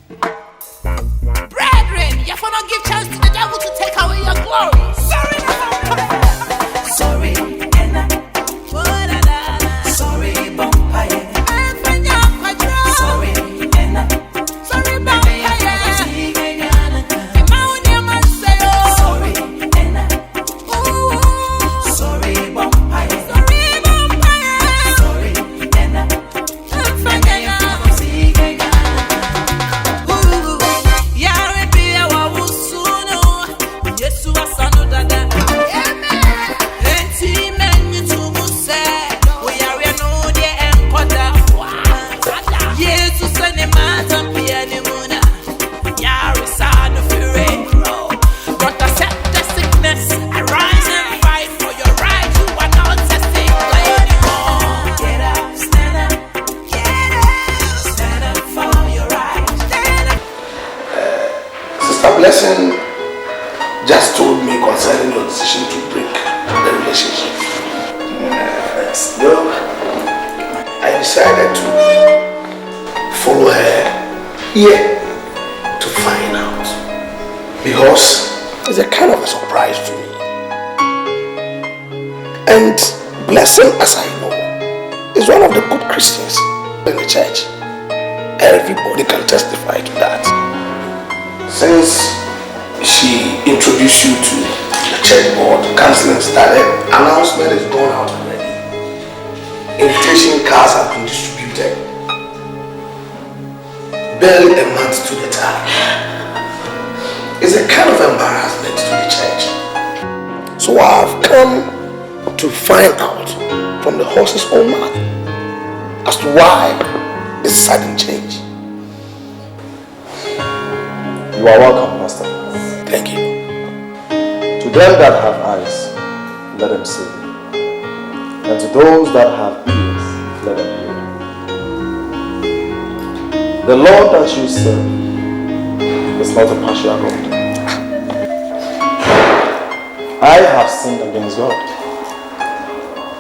Brethren, you for not give chance to the devil to take away your glory. Sorry, sorry, sorry, bumpire. Sorry, sorry, bumpire. Blessing just told me concerning your decision to break the relationship. I decided to follow her here to find out, because it's a kind of a surprise to me. And Blessing, as I know, is one of the good Christians in the church. Everybody can testify to that. Since she introduced you to the church board, counseling started, announcement is gone out already. Invitation cards have been distributed. Barely a month to the time. It's a kind of embarrassment to the church. So I've come to find out from the horse's own mouth as to why this sudden change. You are welcome, Pastor. Thank you. To them that have eyes, let them see. And to those that have ears, let them hear. The Lord that you serve is not a partial God. I have sinned against God,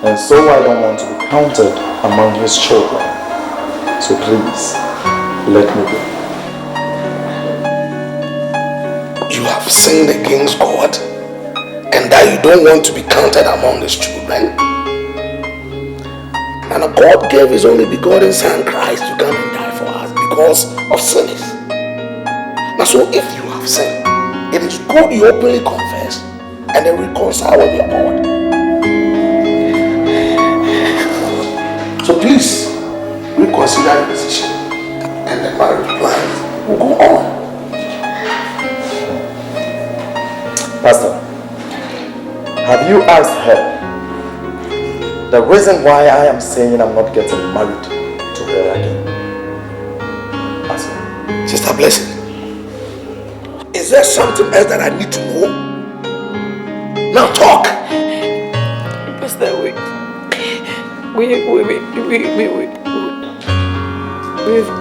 and so I don't want to be counted among His children. So please, let me go. You have sinned against God, and that you don't want to be counted among His children. And God gave His only begotten Son Christ to come and die for us because of sinners. Now, so if you have sinned, it is good you openly confess and then reconcile with your God. So please reconsider your decision, and the marriage plans will go on. Pastor, have you asked her the reason why I am saying I'm not getting married to her again? Pastor. Sister Blessing, is there something else that I need to know? Now talk. Pastor, we've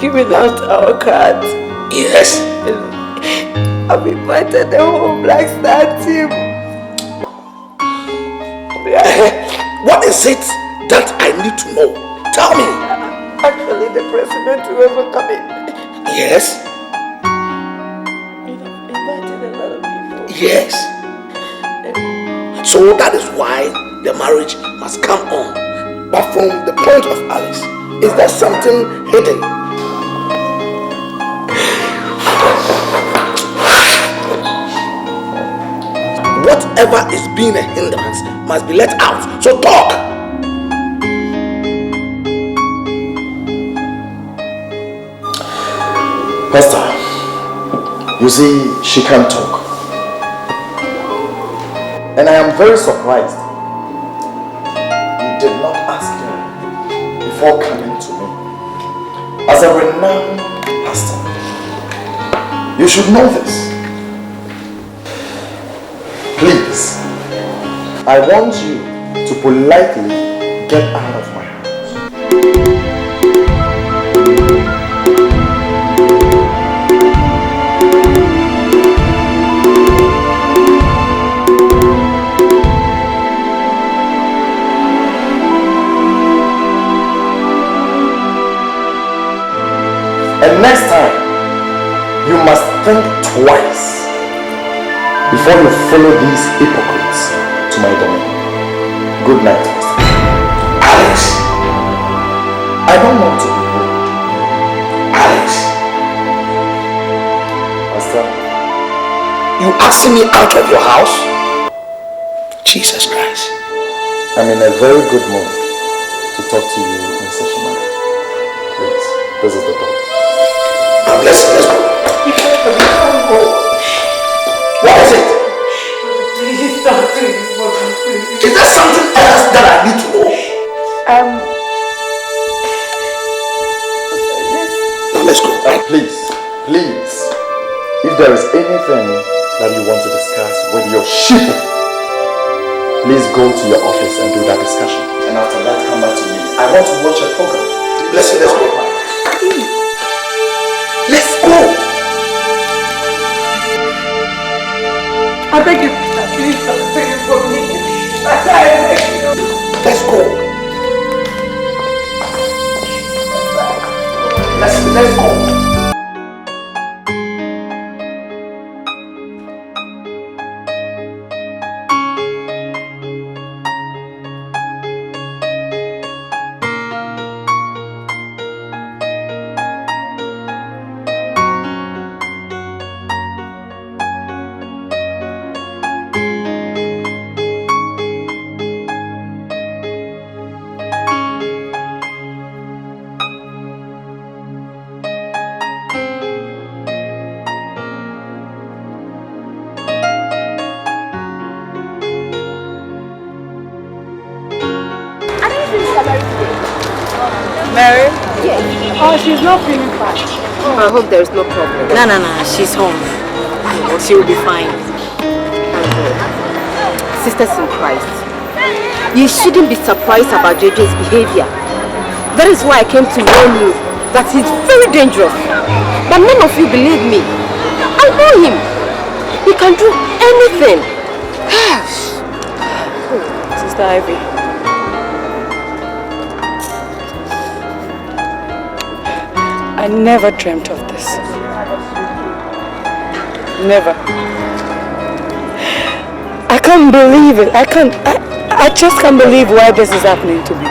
given out our cards. Yes. I've invited the whole Black Star team. What is it that I need to know? Tell me. Actually, the president will ever come in. Yes. Invited a lot of people. Yes. So that is why the marriage must come on. But from the point of Alice, is there something hidden? Whatever is being a hindrance must be let out. So talk. Pastor, you see, she can't talk. And I am very surprised you did not ask her before coming to me. As a renowned pastor, you should know this. Please, I want you to politely get out of my house. And next time You must think twice before you follow these hypocrites to my domain. Good night, Pastor. Alex. I don't want to be rude. Alex. Pastor. You asking me out of your house? Jesus Christ. I'm in a very good mood to talk to you in such a manner. Please, this is the door. God bless you. Let's go. What is it? Please stop doing this for me, please. Is there something else that I need to know? Now let's go. Please, please, if there is anything that you want to discuss with your sheep, please go to your office and do that discussion. And after that, come back to me. I want to watch a program. Bless you. Let's go. Let's go. I beg you, please stop doing it for me. I beg you. Let's go. Let's go. Mary? Yes. Oh, she's not feeling fine. I hope there's no problem. No, she's home. She will be fine. Sisters in Christ, you shouldn't be surprised about JJ's behavior. That is why I came to warn you that he's very dangerous. But none of you believe me. I know him. He can do anything. Sister Ivy. I never dreamt of this. Never. I can't believe it. I just can't believe why this is happening to me.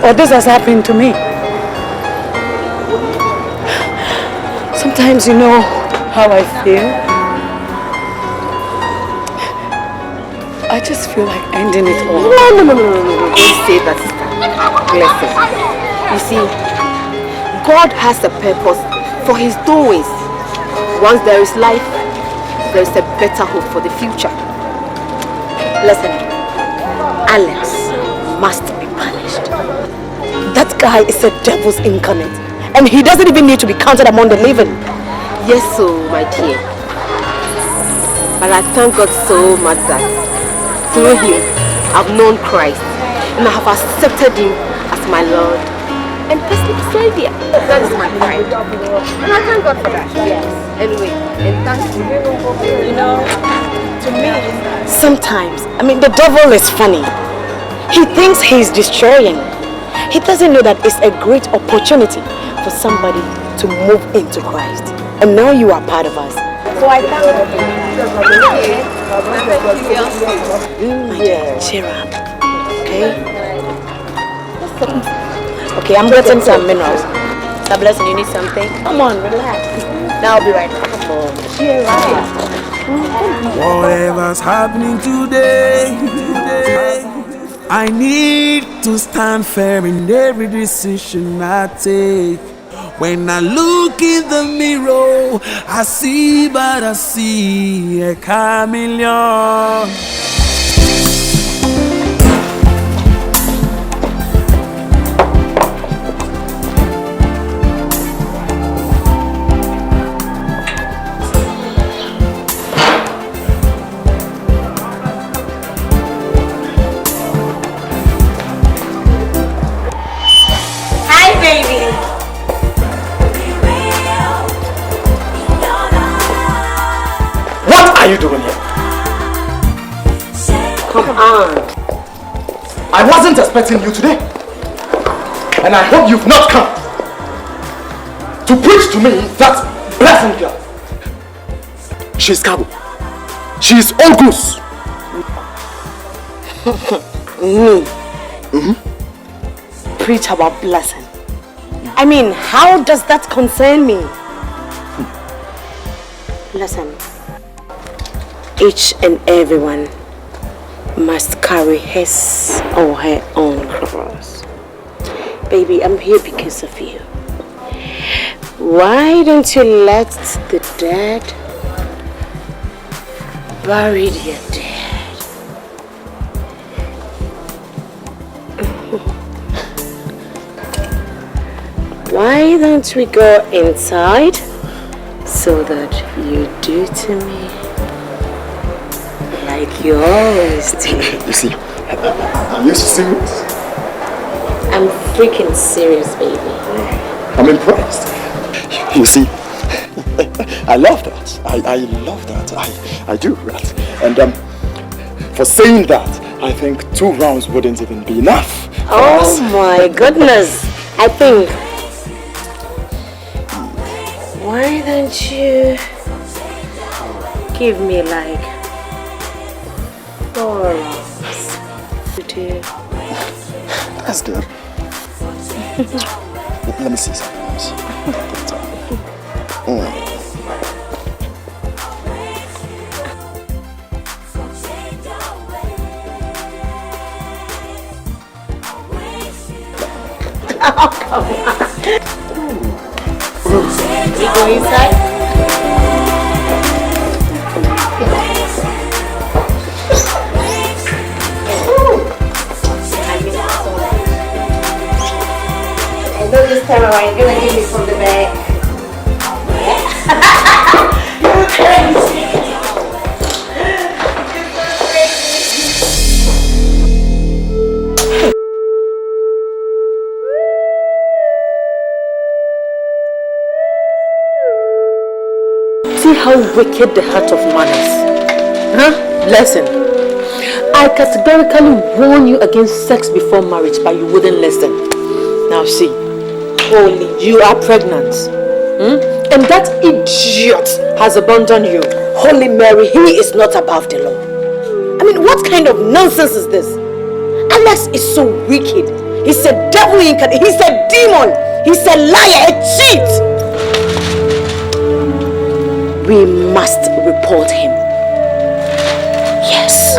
Or this has happened to me. Sometimes you know how I feel. I just feel like ending it all. No. Don't say that, sister. Listen. You see, God has a purpose for his doings. Once there is life, there is a better hope for the future. Listen, Alex must be punished. That guy is a devil's incarnate. And he doesn't even need to be counted among the living. Yes, so my dear. But I thank God so much that through him, I've known Christ. And I have accepted him as my Lord and personal Savior. That is my pride. And I thank God for that. Yes. Anyway, and thank you. You know, to me, sometimes, the devil is funny. He thinks he's destroying. He doesn't know that it's a great opportunity for somebody to move into Christ. And now you are part of us. So I thank you. Cheer up. Okay? Okay, I'm getting some minerals. God bless you. You need something? Come on, relax. Now I'll be right back. Cheer up. Whatever's happening today, I need to stand firm in every decision I take. When I look in the mirror, I see a chameleon. What are you doing here? come on. I wasn't expecting you today. And I hope you've not come to preach to me that blessing girl. She's Cabo. She's all goose. Me? Preach about blessing. I mean, how does that concern me? Listen, each and everyone must carry his or her own cross. Baby, I'm here because of you. Why don't you let the dead bury their dead? Why don't we go inside so that you do to me like you always do? You see, are you serious? I'm freaking serious, baby. I'm impressed. You see, I love that. I love that. I do that. And for saying that, I think 2 rounds wouldn't even be enough. Oh my goodness. I think, why don't you give me like 4 rounds? That's good. Let me see something. Let me see. Oh, come on. We go inside? I know this time around you're gonna give me from the back. You're crazy. See how wicked the heart of man is. Huh? Listen, I categorically warn you against sex before marriage, but you wouldn't listen. Now see, holy, you are pregnant. And that idiot has abandoned you. Holy Mary, he is not above the law. I mean, what kind of nonsense is this? Alex is so wicked. He's a devil incarnate. He's a demon. He's a liar, a cheat. We must report him. Yes.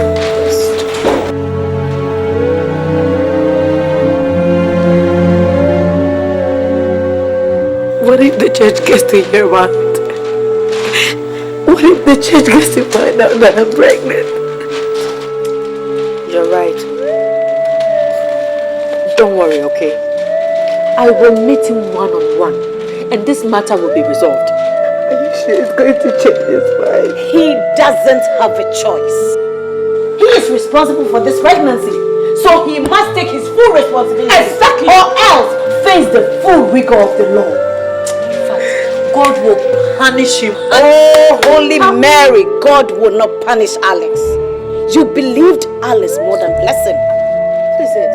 What if the church gets to hear about it? What if the church gets to find out that I'm pregnant? You're right. Don't worry, okay? I will meet him one-on-one, and this matter will be resolved. Are you sure it's going to change his mind? He doesn't have a choice. He is responsible for this pregnancy. So he must take his full responsibility. Exactly. Or else face the full rigor of the law. In fact, God will punish him. Oh, Holy Mary, God will not punish Alex. You believed Alice more than blessing. What is it?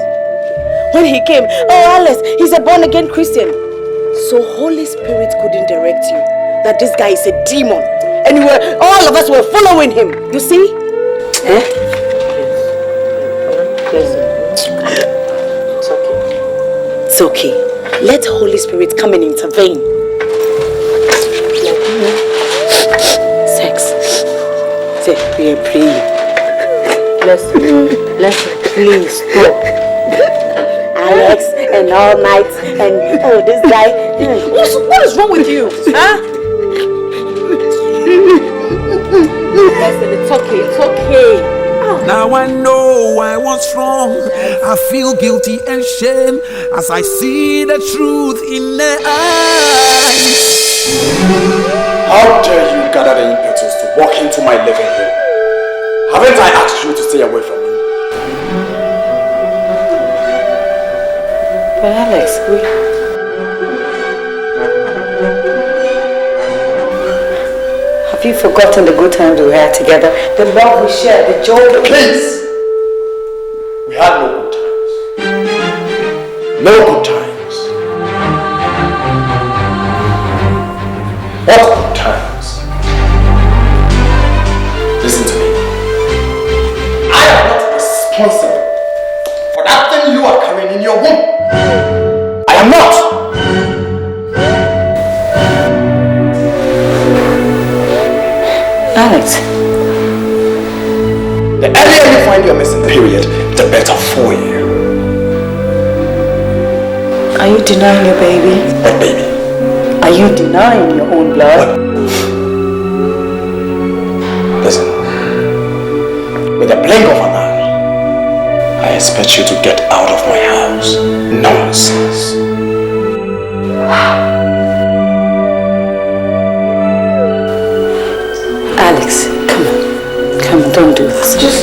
When he came, oh Alice, he's a born-again Christian. So Holy Spirit couldn't direct you that this guy is a demon. And all of us were following him. You see? Eh? It's okay. It's okay. Let Holy Spirit come and intervene. Sex. Say, we are praying. Listen, please stop. Alex, and all night, and oh, this guy. What is wrong with you? Huh? Listen, it's okay, it's okay. Now I know I was wrong. I feel guilty and shame as I see the truth in their eyes. How dare you gather the impetus to walk into my living room? Haven't I asked you to stay away from me? But Alex, Have you forgotten the good times we had together? The love we shared, the joy we... Please! We had no good times. No good times. What good times? period, the better for you. Are you denying your baby? What baby? Are you denying your own blood? What? Listen, with a blink of an eye, I expect you to get out of my house. Nonsense. Alex, come on. Come on, don't do this. Just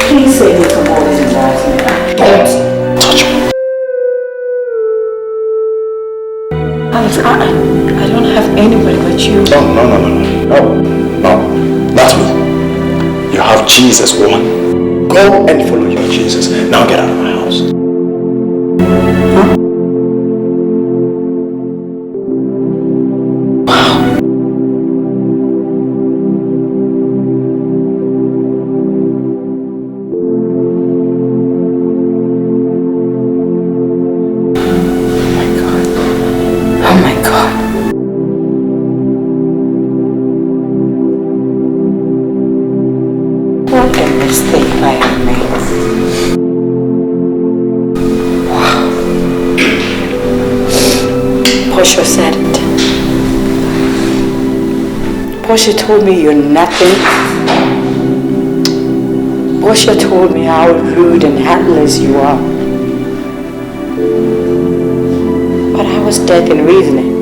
please save me from all this embarrassment. Don't touch me. Alex, I don't have anybody but you. No, not me. You have Jesus, woman. Go and follow your Jesus. Now get out of my house. Portia said it. Portia told me you're nothing. Portia told me how rude and heartless you are. But I was dead in reasoning.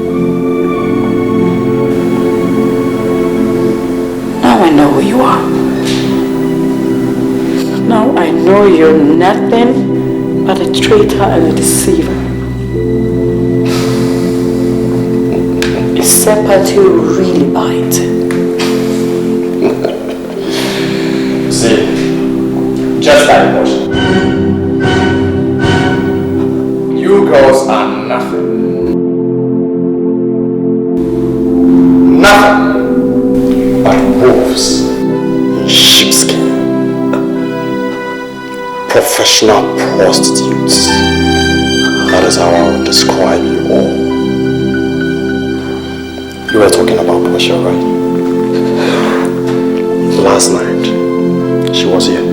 Now I know who you are. Now I know you're nothing but a traitor and a deceiver. Sepatu really bite. See, just like Portia. You girls are nothing. Nothing but wolves in sheepskin. Professional prostitutes. That is how I would describe you all. You were talking about Portia, right? Last night, she was here.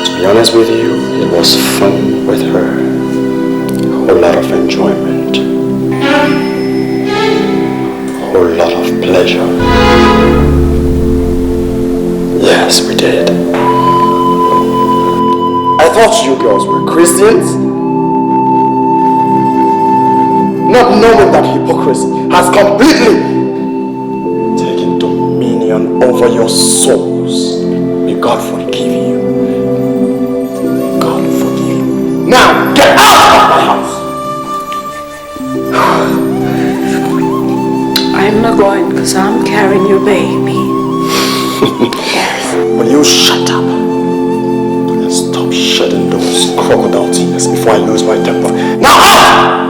To be honest with you, it was fun with her. A whole lot of enjoyment. A whole lot of pleasure. Yes, we did. I thought you girls were Christians. Not knowing that hypocrisy has completely taken dominion over your souls. May God forgive you. May God forgive you. Now, get out of my house! I'm not going because I'm carrying your baby. Will you shut up and stop shedding those crocodile tears before I lose my temper? Now, out!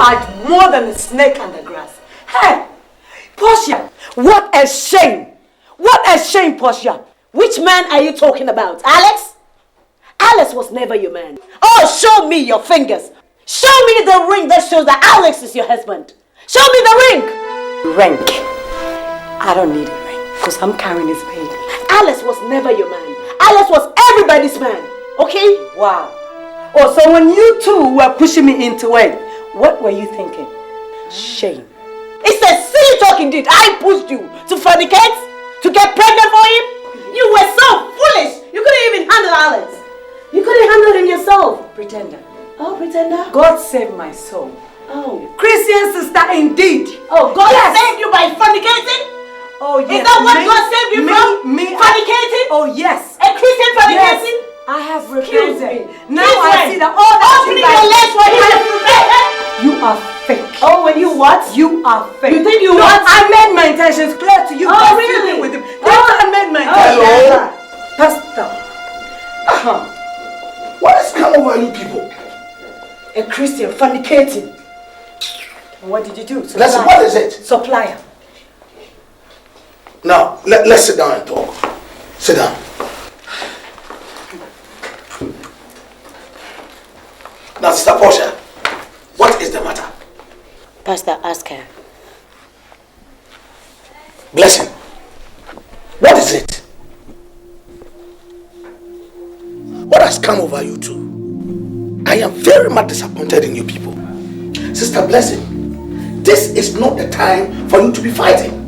are more than a snake under grass. Hey, Portia, what a shame. What a shame, Portia. Which man are you talking about? Alex? Alex was never your man. Oh, show me your fingers. Show me the ring that shows that Alex is your husband. Show me the ring. Ring? I don't need a ring because I'm carrying his baby. Alex was never your man. Alex was everybody's man. Okay? Wow. Oh, so when you two were pushing me into it, what were you thinking? Shame. It's a silly talk indeed. I pushed you to fornicate, to get pregnant for him. You were so foolish. You couldn't even handle Alex. You couldn't handle him yourself. Pretender. Oh, pretender. God save my soul. Oh. Christian sister indeed. Oh, God saved you by fornicating? Oh, yes. Is that what God saved you from? Fornicating? Oh, yes. A Christian fornicating? Yes. I have Excuse repented. me. Now I see that all that opening your legs for him. you are fake. Oh, when you what? You are fake. You think you no, what? I made my intentions clear to you. Oh, really? With him. I made my intentions. Hello? Pastor. What has come over you people? A Christian fornicating. What did you do? Listen, what is it? Supplier. Now, let's sit down and talk. Sit down. Now, Sister Portia, what is the matter? Pastor, ask her. Blessing, what is it? What has come over you two? I am very much disappointed in you people. Sister Blessing, this is not the time for you to be fighting.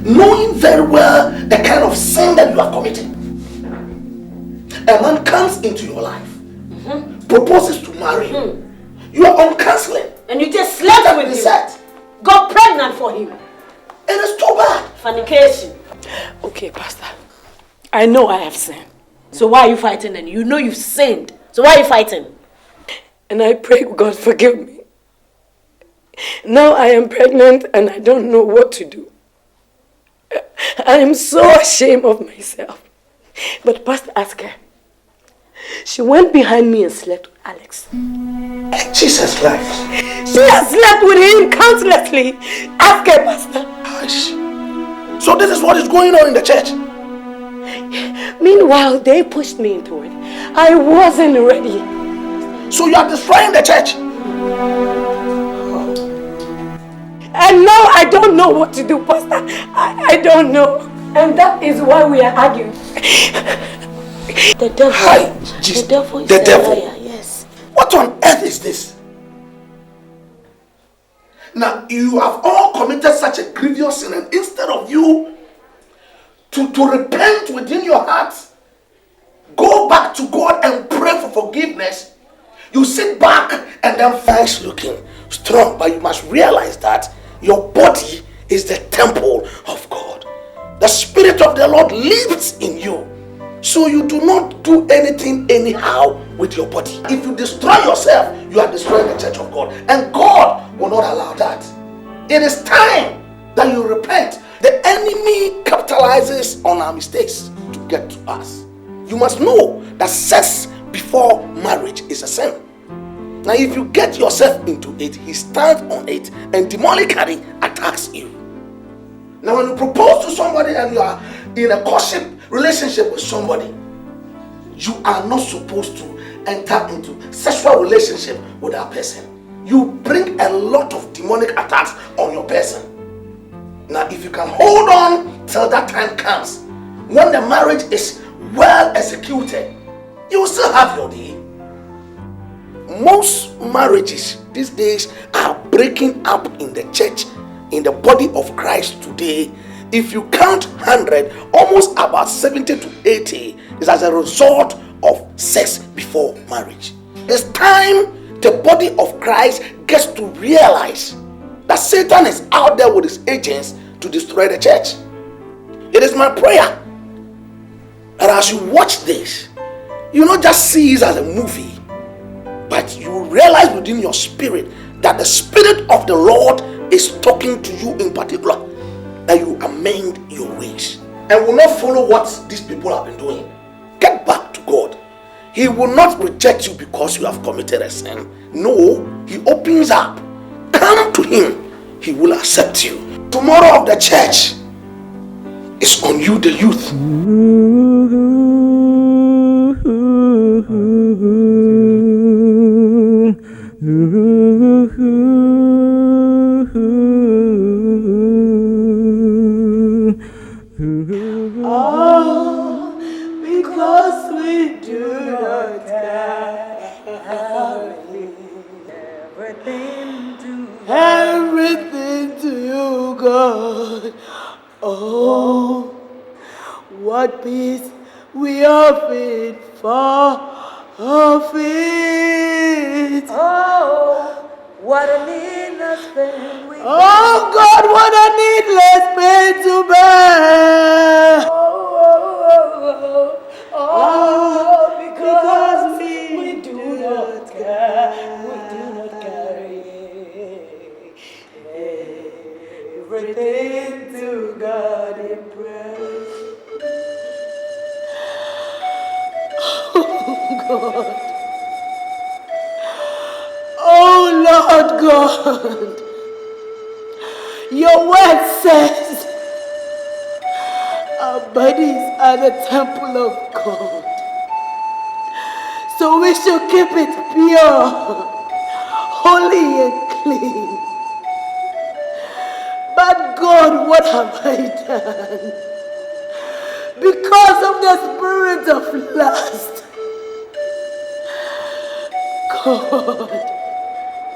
Knowing very well the kind of sin that you are committing. A man comes into your life, proposes to marry you. You are on counseling. And you just slept with him. Got pregnant for him. It is too bad. Fornication. Okay, Pastor. I know I have sinned. So why are you fighting then? You know you've sinned. So why are you fighting? And I pray God forgive me. Now I am pregnant and I don't know what to do. I am so ashamed of myself. But Pastor asked her. She went behind me and slept with Alex. Jesus Christ. She has slept with him countlessly. Ask her, Pastor. Gosh. So this is what is going on in the church. Meanwhile, they pushed me into it. I wasn't ready. So you are destroying the church. And now I don't know what to do, Pastor. I don't know. And that is why we are arguing. The devil. Hi, the devil is the a devil. liar, yes. What on earth is this? Now, you have all committed such a grievous sin, and instead of you to repent within your heart, go back to God and pray for forgiveness, you sit back and then face looking strong. But you must realize that your body is the temple of God. The Spirit of the Lord lives in you. So you do not do anything anyhow with your body. If you destroy yourself, you are destroying the church of God. And God will not allow that. It is time that you repent. The enemy capitalizes on our mistakes to get to us. You must know that sex before marriage is a sin. Now if you get yourself into it, he stands on it and demonically attacks you. Now when you propose to somebody and you are in a courtship relationship with somebody, you are not supposed to enter into sexual relationship with that person. You bring a lot of demonic attacks on your person. Now if you can hold on till that time comes, when the marriage is well executed, you will still have your day. Most marriages these days are breaking up in the church, in the body of Christ today. If you count 100, almost about 70 to 80 is as a result of sex before marriage. It's time the body of Christ gets to realize that Satan is out there with his agents to destroy the church. It is my prayer that as you watch this, you not just see it as a movie, but you realize within your spirit that the Spirit of the Lord is talking to you in particular, that you amend your ways and will not follow what these people have been doing. Get back to God. He will not reject you because you have committed a sin. No, he opens up. Come to him. He will accept you. Tomorrow of the church is on you, the youth. Oh, because we do not care. Everything to you, God. Oh, what peace we offer for of it. Oh, what a needless pain we Oh God, what a needless pain to bear. Because we do not care, we do not carry everything to God in prayer. God. Oh Lord God, your word says our bodies are the temple of God, so we should keep it pure, holy and clean. But God, what have I done? Because of the spirit of lust, God,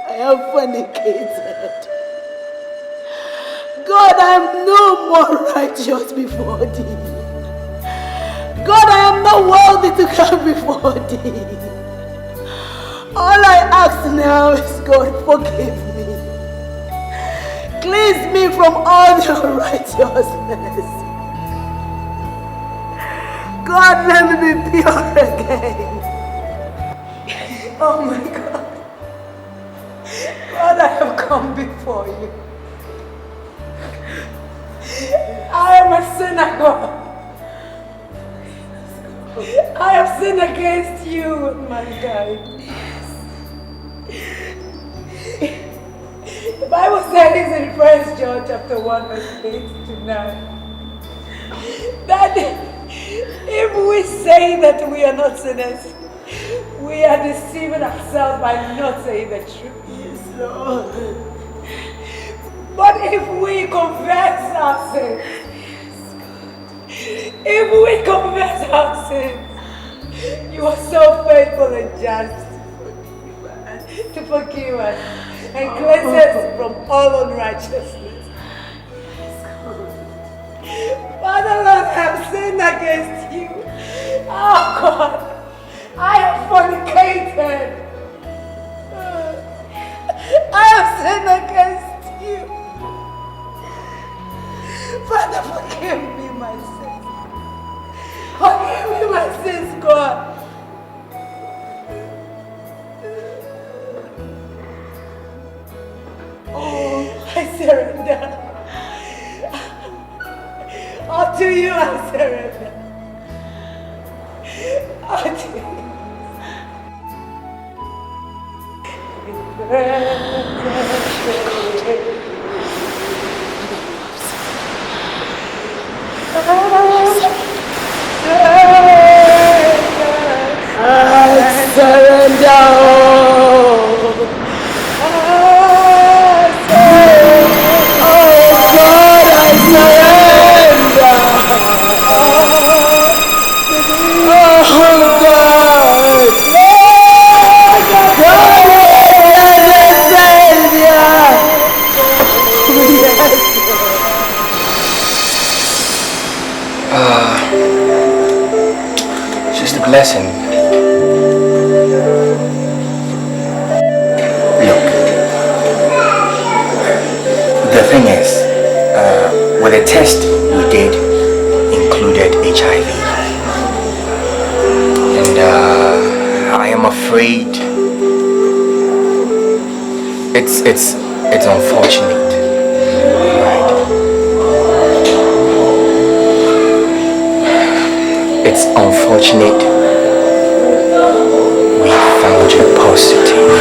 I have fornicated. God, I am no more righteous before thee. God, I am not worthy to come before thee. All I ask now is, God, forgive me. Cleanse me from all your righteousness. God, let me be pure again. Oh my God. God, I have come before you. I am a sinner, God. I have sinned against you and mankind. The Bible says in 1 John chapter 1 verse 8 to 9 that if we say that we are not sinners, we are deceiving ourselves by not saying the truth. Yes, Lord. But if we confess our sins, you are so faithful and just to forgive us and cleanse us from all unrighteousness. Father Lord, I have sinned against you. Oh God, I have fornicated. I have sinned against you. Father, forgive me my sins. Forgive me my sins, God. Oh, I surrender. All to you I surrender. All to you. I surrender. Sister Blessing, look, the thing is, with the test we did included HIV, and I am afraid it's unfortunate, right? It's unfortunate We found you positive.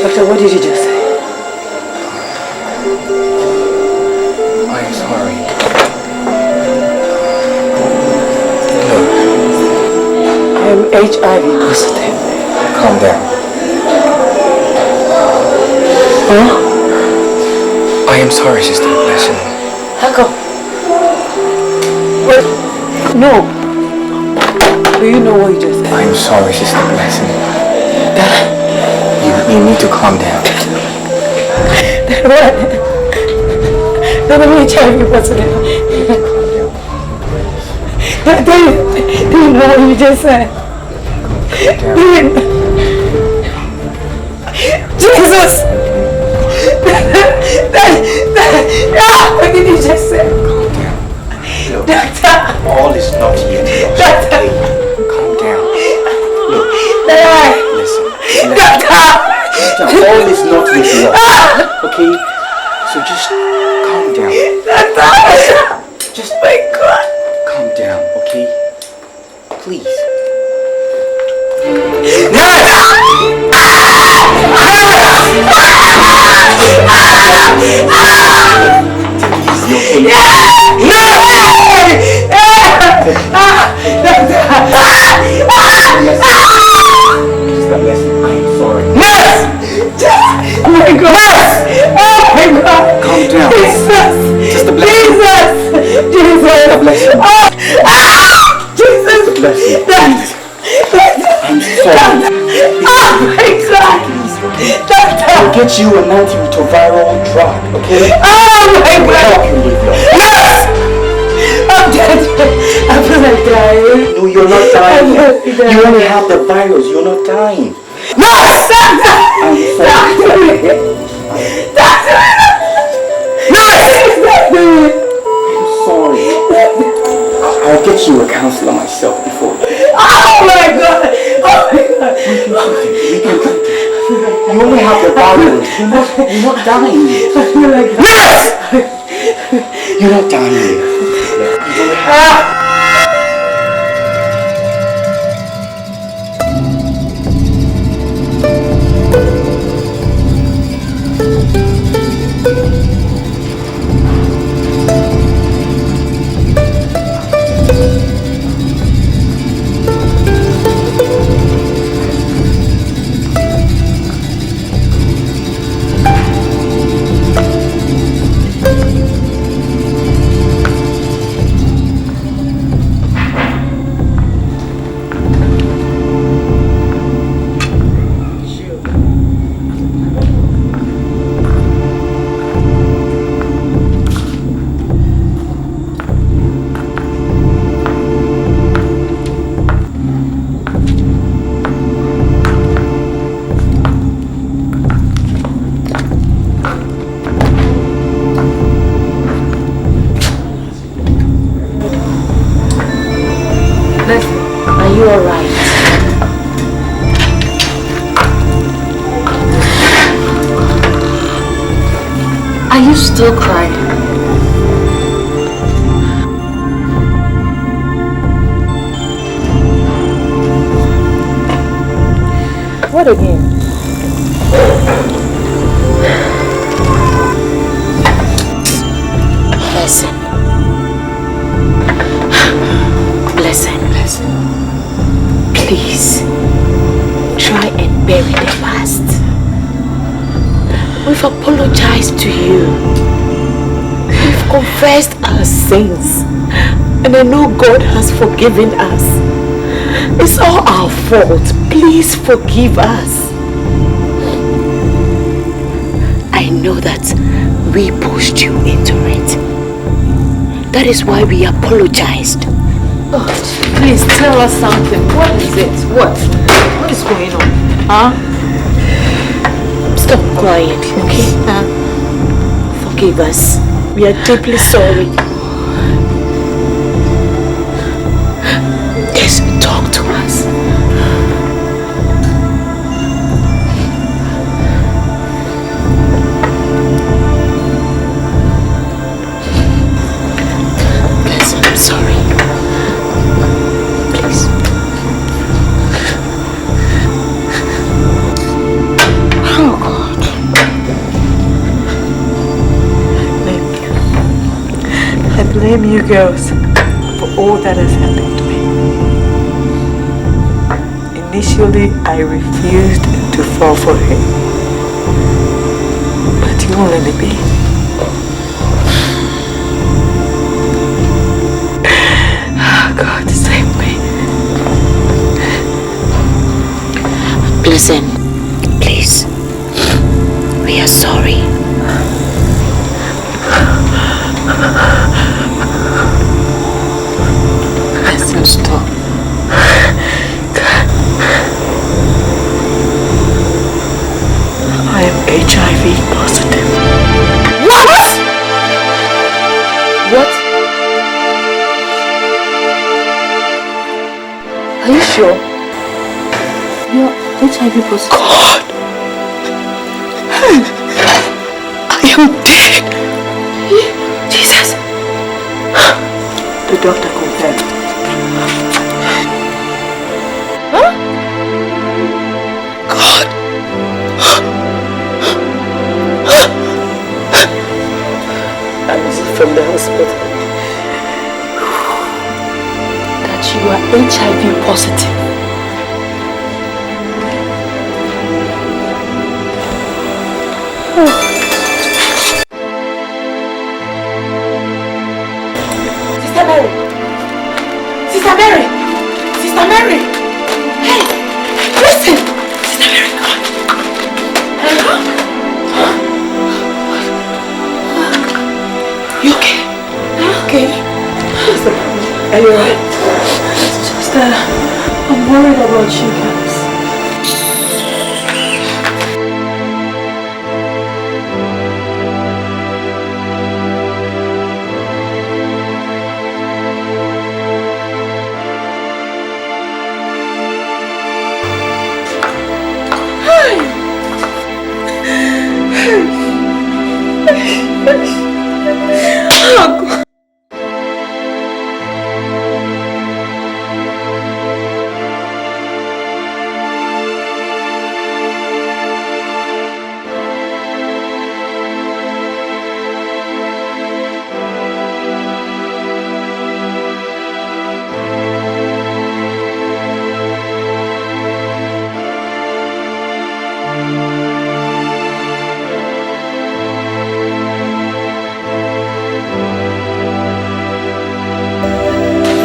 Doctor, what did you just say? I'm sorry. I'm HIV positive. Calm down. Huh? I am sorry, Sister Blessing. How come? Wait, no. Do you know what you just said? I am sorry, Sister Blessing. You need to calm down. What? That I'm HIV positive. Do you know what you just said? Jesus! What did you just say? Calm down. Look, Doctor! all is not yet lost. Doctor! Okay? Calm down. Look, listen. Doctor! All is not yet lost. Okay? So just calm down. Just my God! calm down, okay? Please. Oh my God! Oh my God! Calm down. Jesus! Just a blessing. Jesus! Just a blessing. Jesus! Just a blessing. I'm sorry. Oh my God! Doctor! I'll get you an antiretroviral drug, okay? Oh my We'll God! help you with your... Yes! I'm dead! I feel like dying. No, you're not dying. I feel like You only have the virus. You're not dying. No! Doctor! I'm sorry. Doctor! No! I'm sorry. I'll get you a counselor myself before. Oh my God! Oh my God! We can treat it. You only have the virus. You're not dying. I feel like yes! You're not dying. You only have... Are you alright? Are you still crying? What again? Listen. Please, try and bury the past. We've apologized to you. We've confessed our sins. And I know God has forgiven us. It's all our fault. Please forgive us. I know that we pushed you into it. That is why we apologized. Oh, please tell us something. What is it? What is going on? Huh? Stop crying, okay? Forgive us. We are deeply sorry. Just talk to us. girls for all that has happened to me. Initially, I refused to fall for him. But you won't let me be. God, save me. Listen, please. We are sorry. Listen, stop. I am HIV positive. What? What? Are you sure? You're HIV positive? God! I am dead! Jesus! The doctor confirmed. Huh? God! I received from the hospital that you are HIV positive. Sister Mary! Sister Mary! Sister Mary! Hey! Listen! Sister Mary, God! You okay? Okay. What's the problem? Are you alright? It's just that I'm worried about you guys.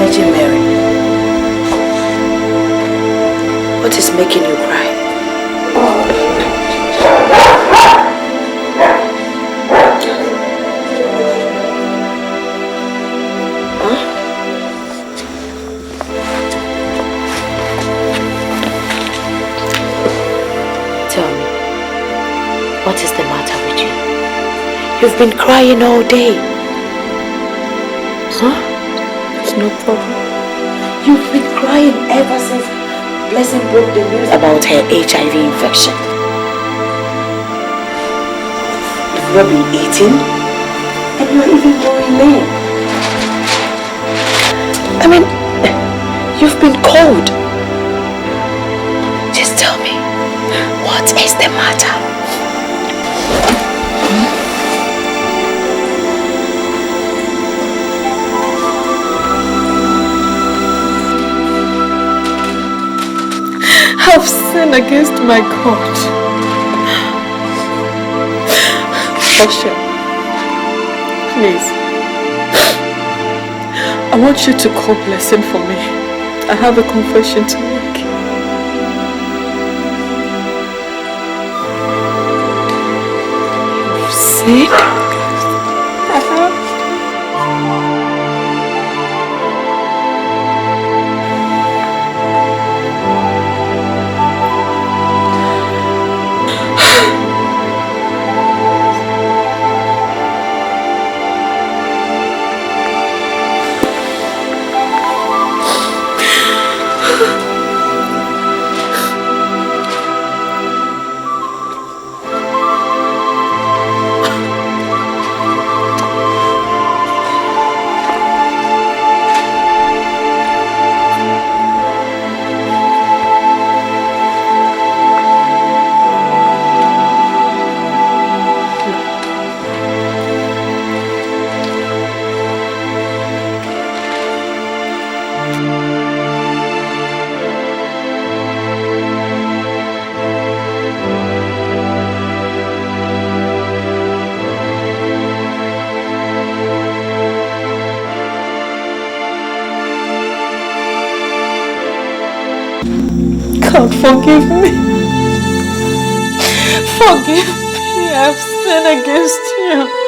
Virgin Mary, what is making you cry? Huh? Tell me, what is the matter with you? You've been crying all day. Huh? No problem. You've been crying ever since Blessing broke the news about her HIV infection. You've not been eating, and you're even going lame. I mean, you've been cold. Just tell me, what is the matter? I've sinned against my God. Osha, please. I want you to call Blessing for me. I have a confession to make. You've sinned? God, forgive me. Forgive me. I've sinned against you.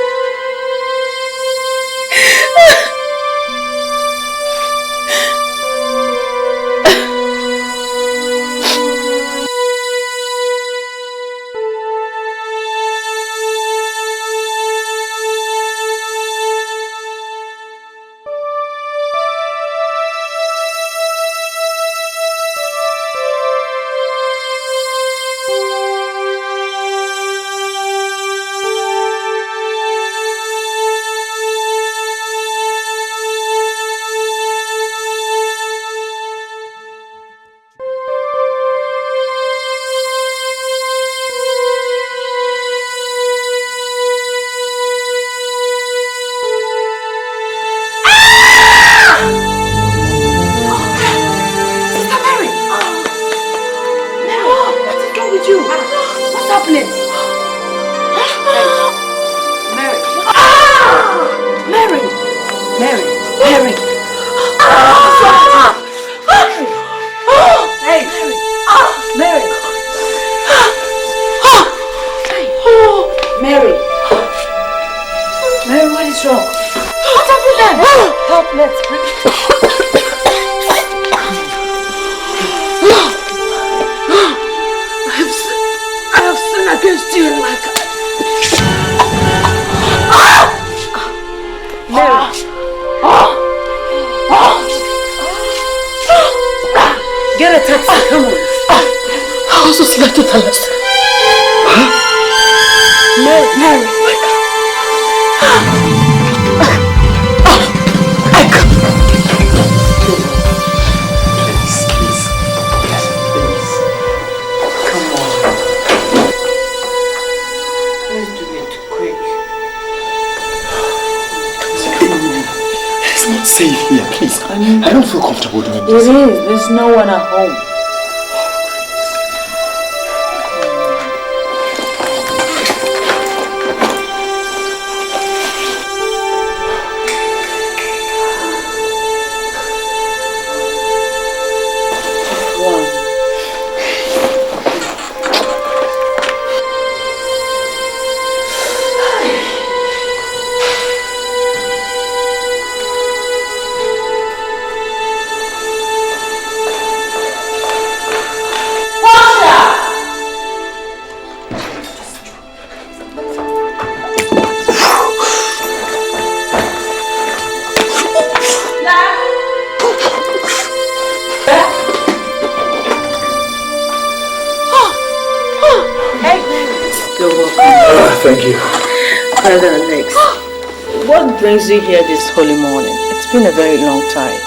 I don't feel comfortable doing this. It is. There's no one at home. Thank you. Brother Alex, what brings you here this holy morning? It's been a very long time.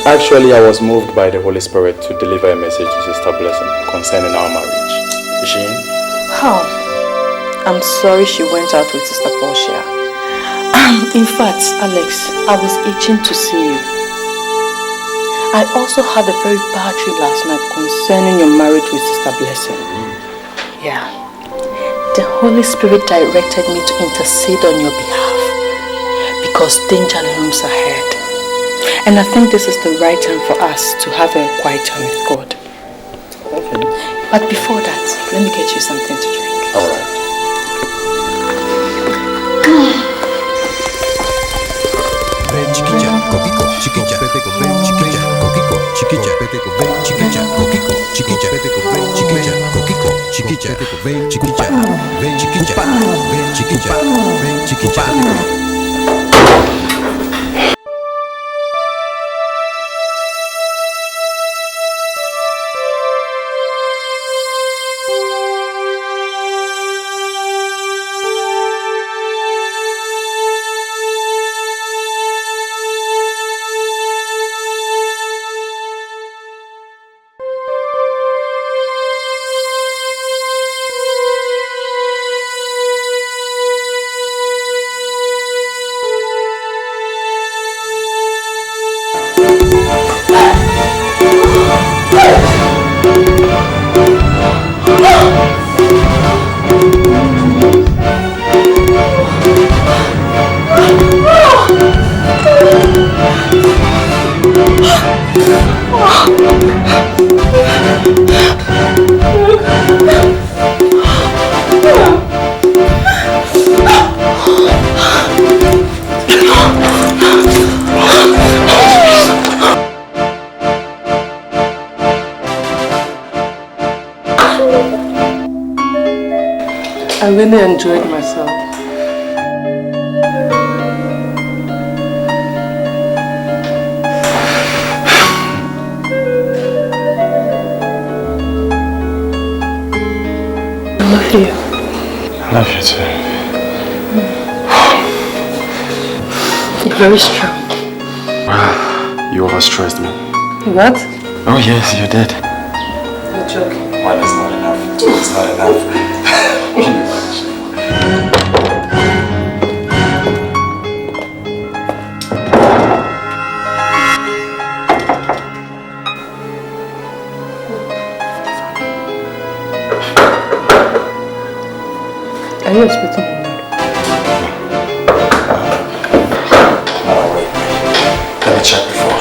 Actually, I was moved by the Holy Spirit to deliver a message to Sister Blessing concerning our marriage. Is she in? How? I'm sorry she went out with Sister Portia. In fact, Alex, I was itching to see you. I also had a very bad dream last night concerning your marriage with Sister Blessing. Yeah. The Holy Spirit directed me to intercede on your behalf because danger looms ahead. And I think this is the right time for us to have a quiet time with God. Okay. But before that, let me get you something to drink. All right. I really enjoyed myself. I love you. I love you too. You're very strong. Wow, you overstressed me. What? Oh yes, you did. You're joking. One is not enough. Two is not enough. Are you expecting me? No, wait. Let me check before.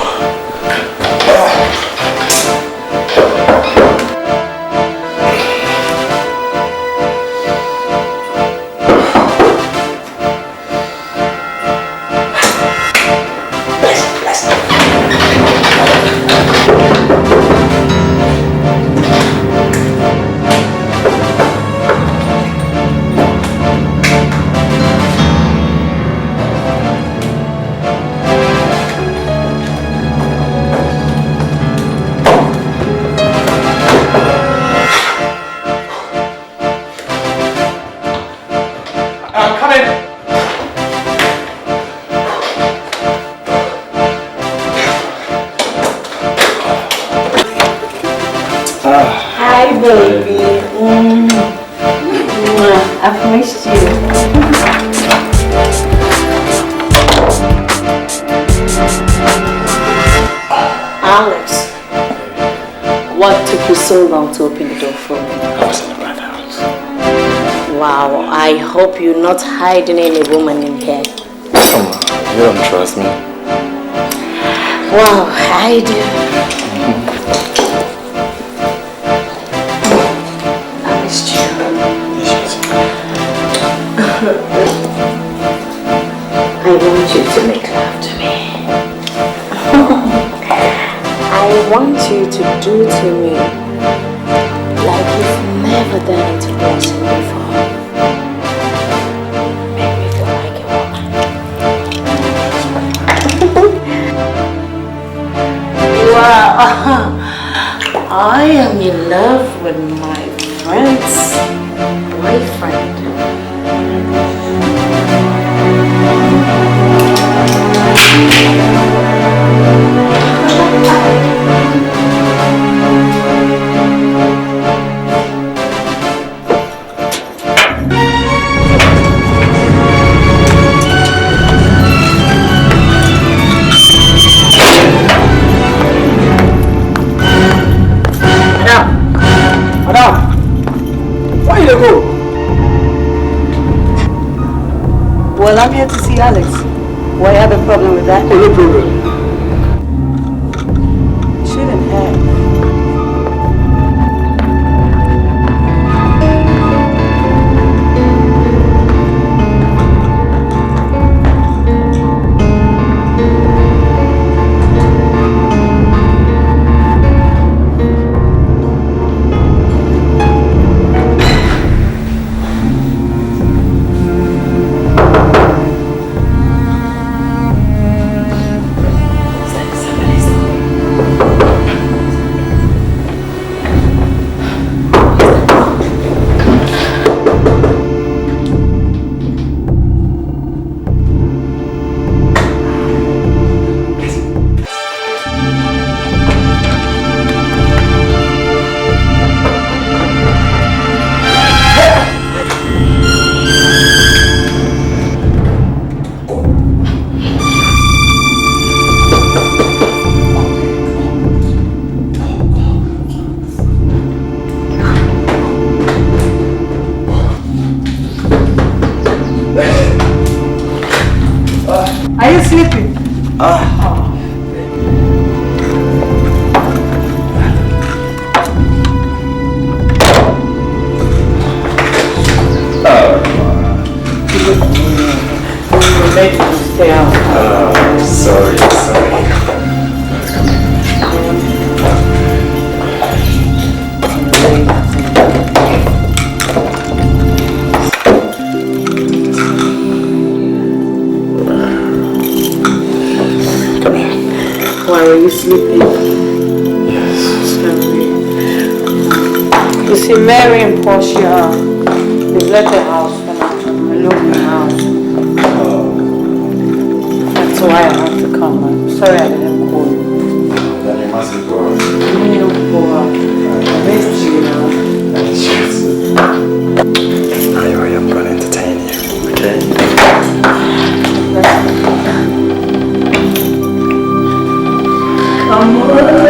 Hi, baby. I've missed you. Alex, what took you so long to open the door for me? I was in the bathhouse. Wow, I hope you're not hiding any woman in here. Come on, you don't trust me. Wow, I do. I missed you. I want you to make love to me. I want you to do to me like you've never done it to a person before. Make me feel like a woman. Wow. I am in love with my friend's boyfriend. Well, I'm here to see Alex. Why have a problem with that? No problem. Shouldn't have. Are you sleeping? sleeping. Yes. You see, Mary and Portia, they've left the house for now. I know the house. That's why I had to come. I'm sorry I didn't call you. Then you mustn't go out. You don't go out. I missed you now. I miss you too. I am going to entertain you, okay? Come on.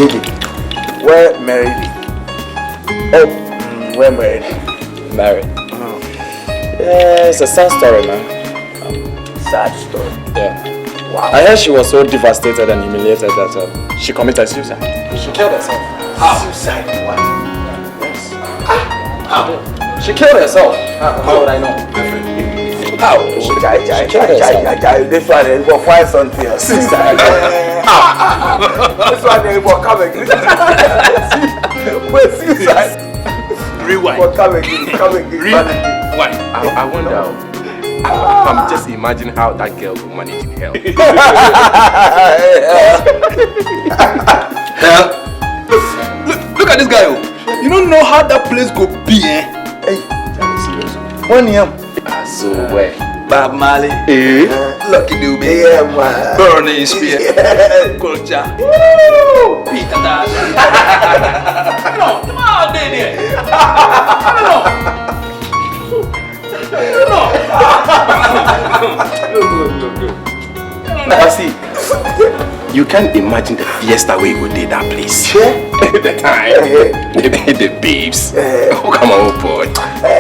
JJ, Where married? oh, Where married? married. Yeah, it's a sad story, man. Sad story. Yeah. Wow. I heard she was so devastated and humiliated that she committed suicide. She killed herself. How? Suicide? What? Yes. How? She killed herself. How would I know? How? This one is for find something else. Suicide. This one is for come again. Wait, suicide. Rewind. For come again. Rewind. I wonder. I'm just imagining how that girl will manage in hell. Look at this guy. You don't know how that place go be, eh? Hey, serious. One year. So where? Bob Marley. Lucky Dube. Yeah, man. Burning Spear. Culture. Peter Dash. No, come on, there. No. Now see, you can't imagine the fiesta we would do that place. The time, the babes. Oh, come on, boy.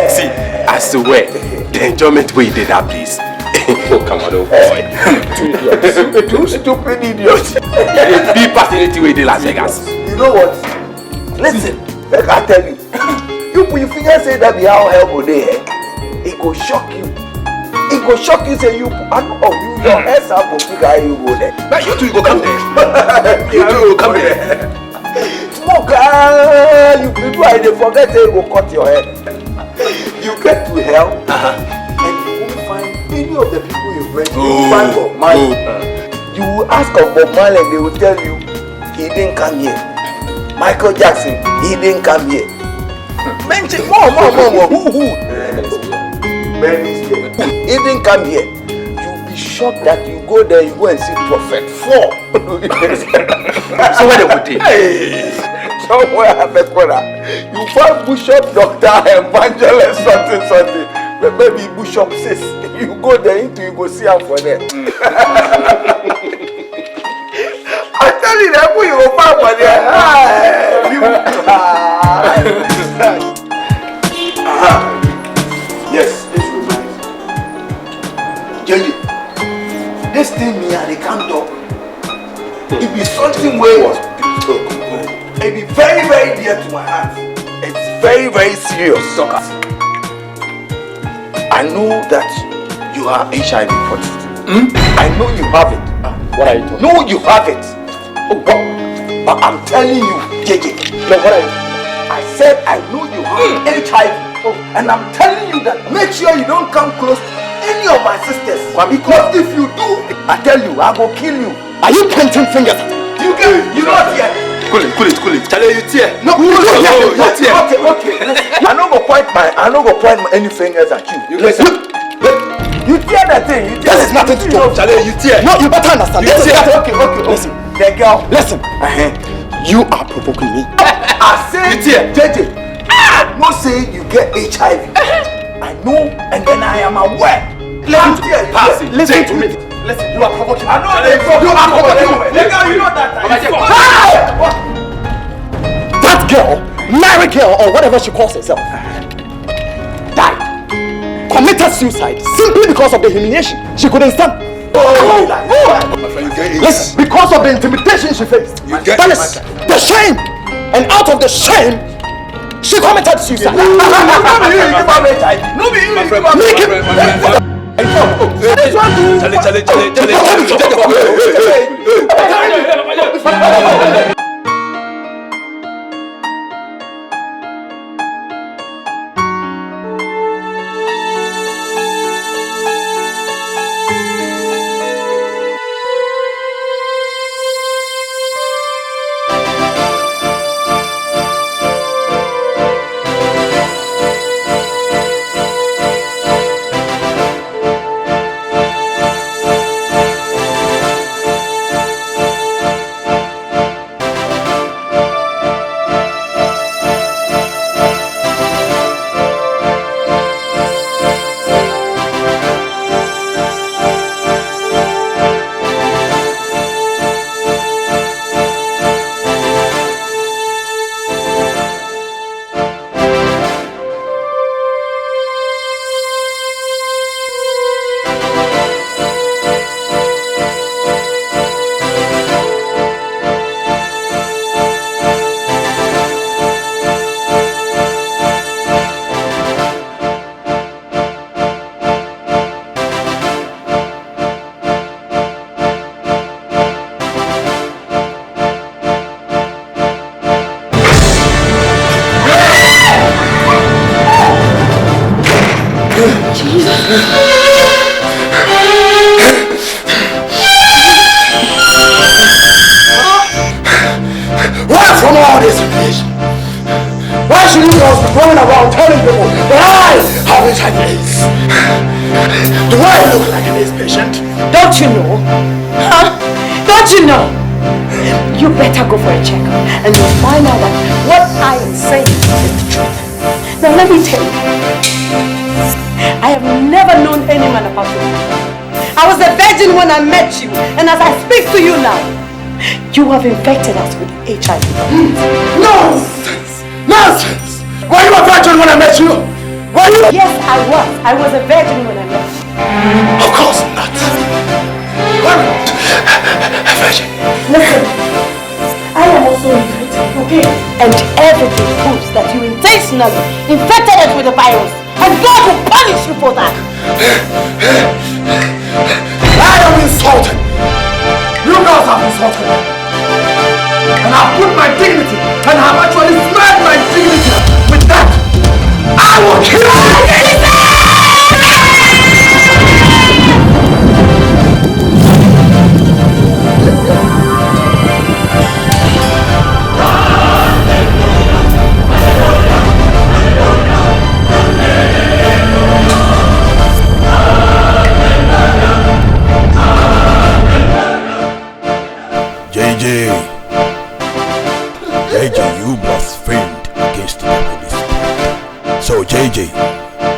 See, I swear, the enjoyment we did that place. Oh, come on, oh boy. Two stupid idiots. The big party we did Las Vegas. You know what? Listen, like I tell you, you figure say that be how hell go there. It go shock you. It go shock you. Say you, your ass up will figure you go there. Now you two go come there. You two go come there. Smoke, you people, I they forget say you go cut your head. You get to hell, and you won't find any of the people you've met. You will find Bob Marley. You will ask of Bob Marley, and they will tell you he didn't come here. Michael Jackson, he didn't come here. Mention more. Who? He didn't come here. You'll be shocked that you go there, you go and see Prophet 4. So where they would be? Somewhere at the corner. You find Bishop, Doctor, Evangelist, something. But maybe Bishop 6. You go there into you go see him for there. I tell you that you go find for there. Yes, this reminds me. JJ, this thing me and they can't talk. It be something where it be very, very dear to my heart. It's very, very serious. I know that you are HIV positive. I know you have it. What are you talking? No, you have it. But I'm telling you, JJ. No, what are you? I said I know you have HIV. And I'm telling you that make sure you don't come close to any of my sisters. Because if you do, I tell you, I will kill you. Are you pointing fingers? You not here. Cool it. Charlie, you tear. No, you tear. Okay. I no go point any fingers at you. Listen. You tear that thing. This is nothing to do. Charlie, you tear. No, you better understand. You tear. Okay. Listen. The girl. Listen. You are provoking me. I say, JJ, no say you get HIV. I know, and then I am aware. Listen to me. Listen, you are provoking me. I know they you are provoking me. The girl, you know that. That girl, married girl, or whatever she calls herself, died. Committed suicide simply because of the humiliation she couldn't stand. Listen, because of the intimidation she faced. That is the shame. And out of the shame, she committed suicide. Charlie. from all this information? Why should you girls be going around telling people that I have HIV/AIDS? Do I look like an AIDS patient? Don't you know? Huh? Don't you know? You better go for a checkup and you'll find out that what I am saying is the truth. Now let me tell you, I have never known any man apart from you. I was a virgin when I met you, and as I speak to you now, you have infected us with HIV. Nonsense! Nonsense! Were you a virgin when I met you? Were you? Yes, I was. I was a virgin when I met you. Of course not. A virgin. Listen, I am also infected, okay? And everything proves that you intentionally infected us with the virus. And God will punish you for that. I am insulted. You girls have insulted me. And I've put my dignity and have actually smeared my dignity with that. I will kill you. JJ, you blasphemed against the Holy Spirit. So JJ,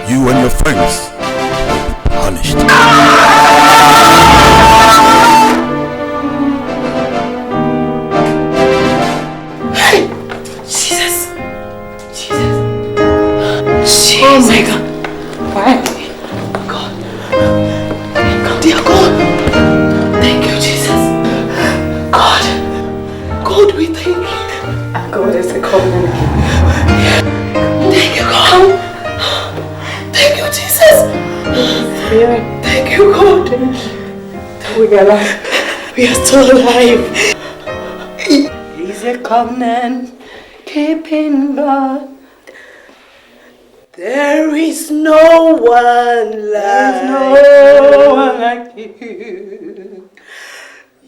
you and your friends will be punished. Hey! Jesus! Jesus! Oh my God! Why? God! Dear God! Thank you, Jesus! God, we thank you. God is a covenant. Thank you, God. Thank you, Jesus. Spirit. Thank you, God. Thank you. We are alive. We are still alive. He's a covenant keeping God. There is no one like you.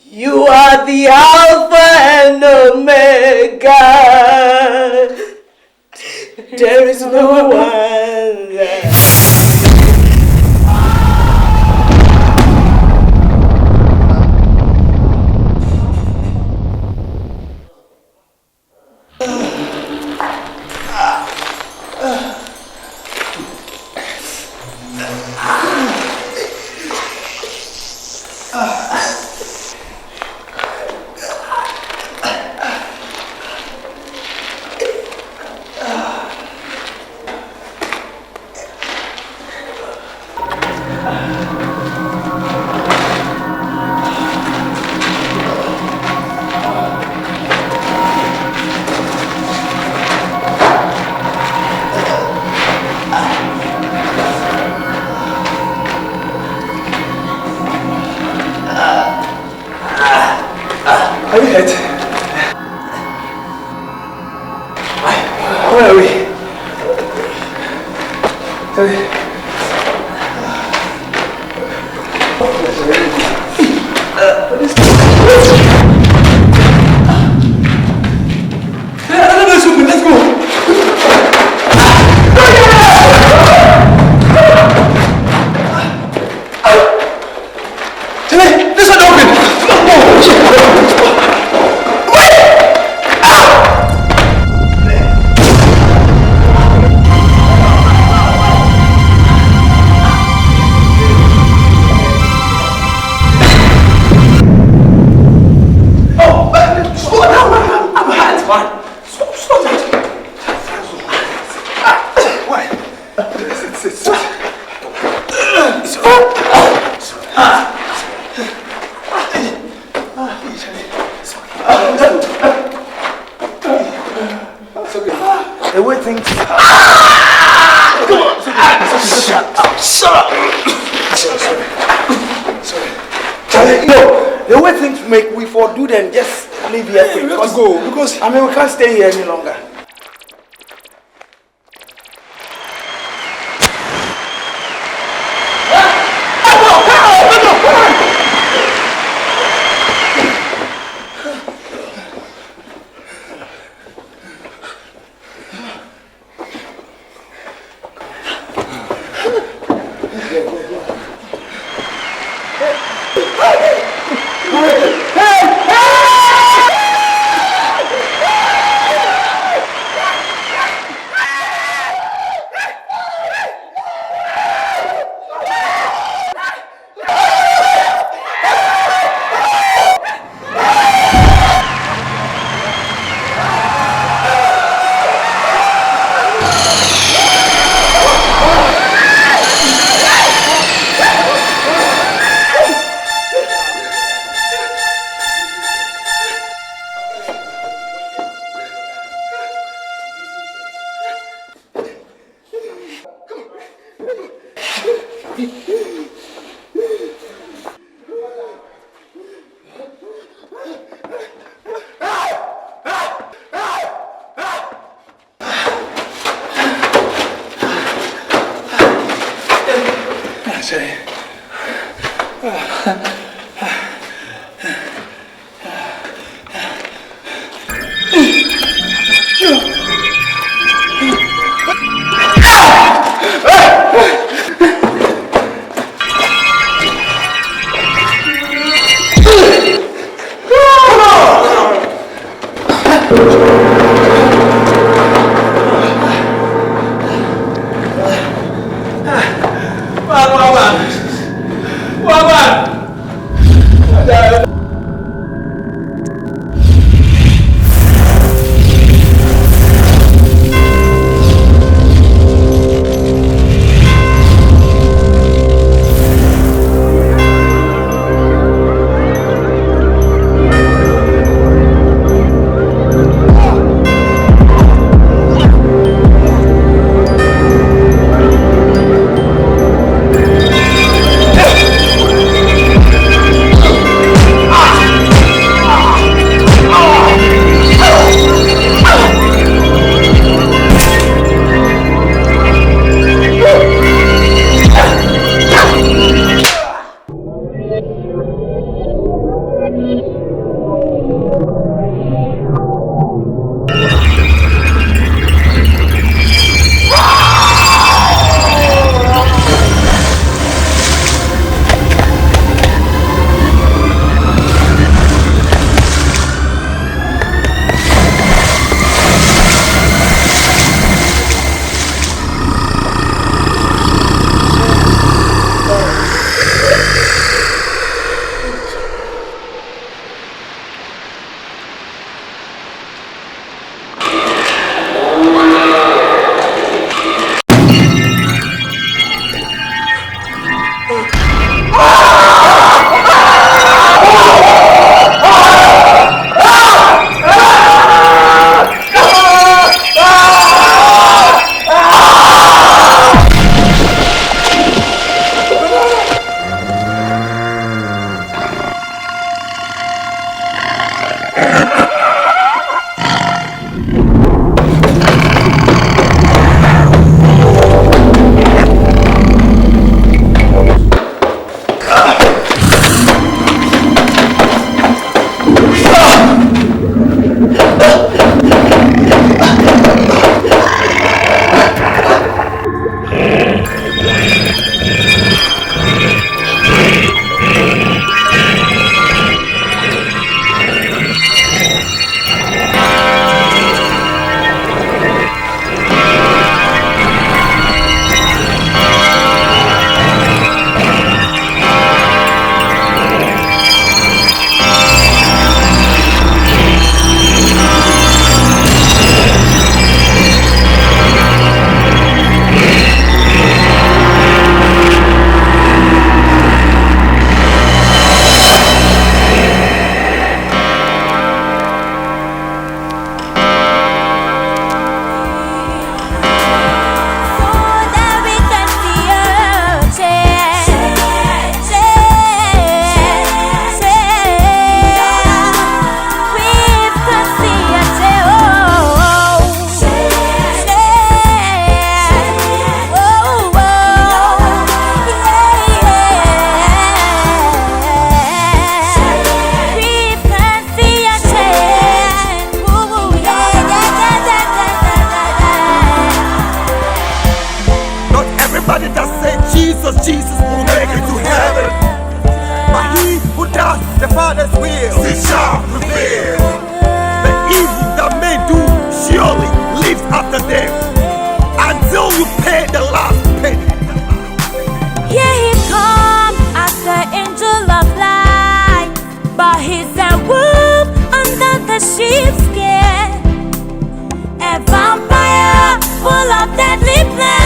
You are the Alpha and Omega. There is no one like Are you hurt? Where are we? Let's go. This one open. The way things... Sorry. No, the way things make, we for do then just leave here quick. We have to go because I mean we can't stay here any longer. sheepskin, a vampire full of deadly plans.